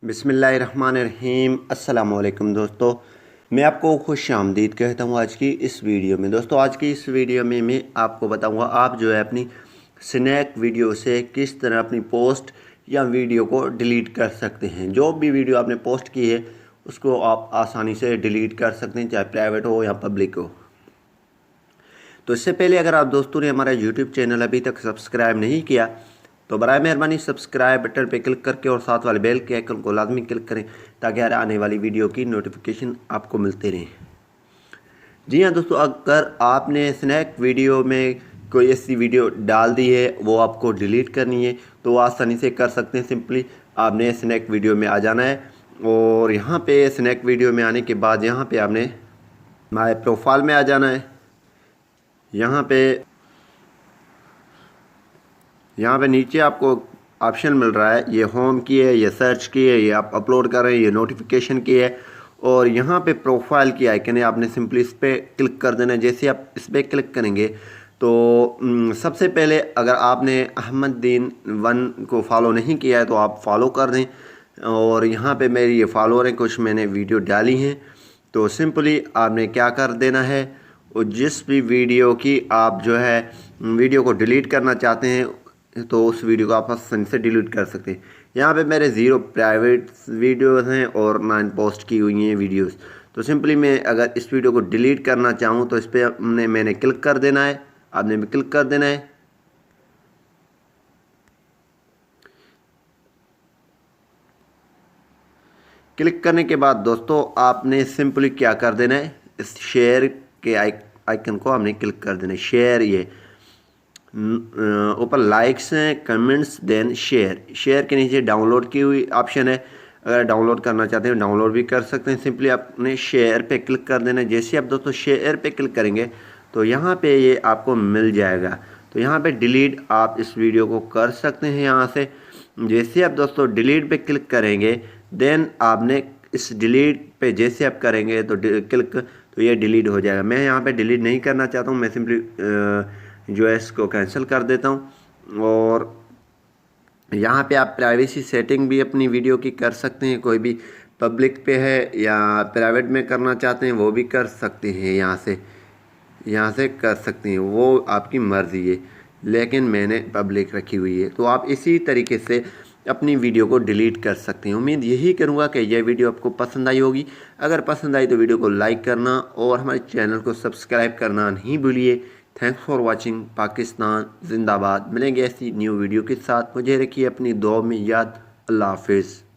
बिस्मिल्लाहिर्रहमानिर्रहीम। अस्सलाम वालेकुम दोस्तों, मैं आपको खुश आमदीद कहता हूँ आज की इस वीडियो में। दोस्तों आज की इस वीडियो में मैं आपको बताऊँगा आप जो है अपनी स्नैक वीडियो से किस तरह अपनी पोस्ट या वीडियो को डिलीट कर सकते हैं। जो भी वीडियो आपने पोस्ट की है उसको आप आसानी से डिलीट कर सकते हैं, चाहे प्राइवेट हो या पब्लिक हो। तो इससे पहले अगर आप दोस्तों ने हमारा यूट्यूब चैनल अभी तक सब्सक्राइब नहीं किया तो बराए मेहरबानी सब्सक्राइब बटन पर क्लिक करके और साथ वाले बेल के आइकन को लाजमी क्लिक करें ताकि हर आने वाली वीडियो की नोटिफिकेशन आपको मिलते रहें। जी हाँ दोस्तों, अगर आपने स्नैक वीडियो में कोई ऐसी वीडियो डाल दी है वो आपको डिलीट करनी है तो आसानी से कर सकते हैं। सिंपली आपने स्नैक वीडियो में आ जाना है और यहाँ पे स्नैक वीडियो में आने के बाद यहाँ पे आपने माय प्रोफाइल में आ जाना है। यहाँ पे नीचे आपको ऑप्शन मिल रहा है, ये होम की है, ये सर्च की है, ये आप अपलोड कर रहे हैं, ये नोटिफिकेशन की है और यहाँ पे प्रोफाइल की आइकन है। आपने सिंपली इस पर क्लिक कर देना है। जैसे आप इस पर क्लिक करेंगे तो सबसे पहले अगर आपने अहमदीन 1 को फॉलो नहीं किया है तो आप फॉलो कर दें। और यहाँ पे मेरी ये फॉलोअर हैं, कुछ मैंने वीडियो डाली हैं। तो सिंपली आपने क्या कर देना है, और जिस भी वीडियो की आप जो है वीडियो को डिलीट करना चाहते हैं तो उस वीडियो को आप आसानी से डिलीट कर सकते हैं। यहाँ पे मेरे 0 प्राइवेट वीडियोस हैं और 9 पोस्ट की हुई हैं वीडियोस। तो सिंपली मैं अगर इस वीडियो को डिलीट करना चाहूँ तो इस पर मैंने क्लिक कर देना है, आपने भी क्लिक कर देना है। क्लिक करने के बाद दोस्तों आपने सिंपली क्या कर देना है, इस शेयर के आइकन को आपने क्लिक कर देना है। शेयर, ये ऊपर लाइक्स हैं, कमेंट्स, देन शेयर के नीचे डाउनलोड की हुई ऑप्शन है। अगर डाउनलोड करना चाहते हैं डाउनलोड भी कर सकते हैं। सिंपली आपने शेयर पे क्लिक कर देना है। जैसे आप दोस्तों शेयर पे क्लिक करेंगे तो यहाँ पे ये आपको मिल जाएगा। तो यहाँ पे डिलीट आप इस वीडियो को कर सकते हैं यहाँ से। जैसे आप दोस्तों डिलीट पे क्लिक करेंगे देन आपने इस डिलीट पे जैसे आप करेंगे तो क्लिक तो ये डिलीट हो जाएगा। मैं यहाँ पे डिलीट नहीं करना चाहता हूँ, मैं सिंपली जो है इसको कैंसिल कर देता हूँ। और यहाँ पे आप प्राइवेसी सेटिंग भी अपनी वीडियो की कर सकते हैं, कोई भी पब्लिक पे है या प्राइवेट में करना चाहते हैं वो भी कर सकते हैं। यहाँ से कर सकते हैं, वो आपकी मर्ज़ी है, लेकिन मैंने पब्लिक रखी हुई है। तो आप इसी तरीके से अपनी वीडियो को डिलीट कर सकते हैं। उम्मीद यही करूँगा कि यह वीडियो आपको पसंद आई होगी। अगर पसंद आई तो वीडियो को लाइक करना और हमारे चैनल को सब्सक्राइब करना नहीं भूलिए। Thanks for watching. पाकिस्तान जिंदाबाद। मिलेंगे ऐसी न्यू वीडियो के साथ। मुझे रखिए अपनी दुआ में याद। अल्लाह हाफिज़।